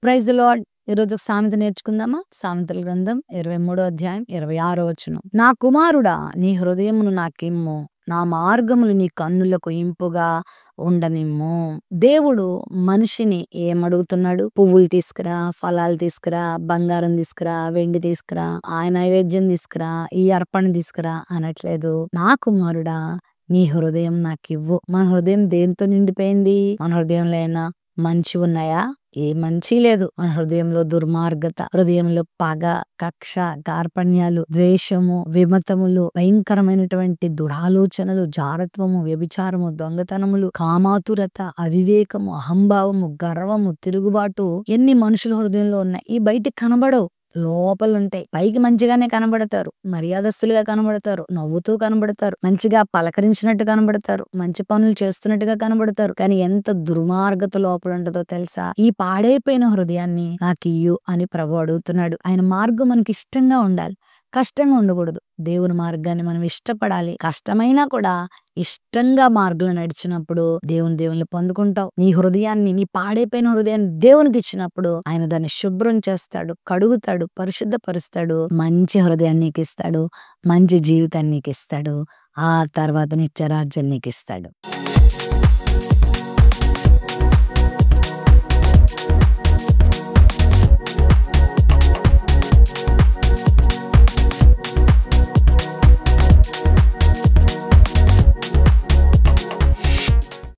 Praise the lord. ఈరోజు ఒక సామెత నేర్చుకుందామా? సామెతల గ్రంథం 23వ అధ్యాయం 26వ వచనం. నా కుమారుడా, నీ హృదయమును నాకిమ్ము, నా మార్గములు నీ కన్నులకు ఇంపుగా ఉండనిమ్ము. దేవుడు మనిషిని ఏమడుగుతున్నాడు? పువ్వులు తీసుకురా, ఫలాలు తీసుకురా, బంగారం తీసుకురా, వెండి తీసుకురా, ఆయన నైవేద్యం తీసుకురా, ఈ అర్పణ తీసుకురా అనట్లేదు. నా కుమారుడా, నీ హృదయం నాకివ్వు. మన హృదయం దేంతో నిండిపోయింది? మన హృదయంలో అయినా మంచి ఉన్నాయా? ఏ మంచి లేదు. మన హృదయంలో దుర్మార్గత, హృదయంలో పగ, కక్ష, కార్పణ్యాలు, ద్వేషము, విమతములు, భయంకరమైనటువంటి దురాలోచనలు, జారత్వము, వ్యభిచారము, దొంగతనములు, కామాతురత, అవివేకము, అహంభావము, గర్వము, తిరుగుబాటు ఎన్ని మనుషుల హృదయంలో ఉన్నాయి. ఈ బయటికి కనబడవు, లోపల ఉంటాయి. పైకి మంచిగానే కనబడతారు, మర్యాదస్తులుగా కనబడతారు, నవ్వుతూ కనబడతారు, మంచిగా పలకరించినట్టు కనబడతారు, మంచి పనులు చేస్తున్నట్టుగా కనబడతారు. కానీ ఎంత దుర్మార్గత లోపల ఉంటుందో తెలుసా? ఈ పాడైపోయిన హృదయాన్ని నాకు ఇయ్యు అని ప్రభు అడుగుతున్నాడు. ఆయన మార్గం మనకి ఇష్టంగా ఉండాలి, కష్టంగా ఉండకూడదు. దేవుని మార్గాన్ని మనం ఇష్టపడాలి. కష్టమైనా కూడా ఇష్టంగా మార్గంలో నడిచినప్పుడు దేవుని పొందుకుంటావు. నీ హృదయాన్ని, నీ పాడైపోయిన హృదయాన్ని దేవునికి ఇచ్చినప్పుడు ఆయన దాన్ని శుభ్రం చేస్తాడు, కడుగుతాడు, పరిశుద్ధపరుస్తాడు, మంచి హృదయాన్ని నీకు ఇస్తాడు, మంచి జీవితాన్ని నీకు ఇస్తాడు, ఆ తర్వాత నిత్యరాజ్యం నీకు ఇస్తాడు.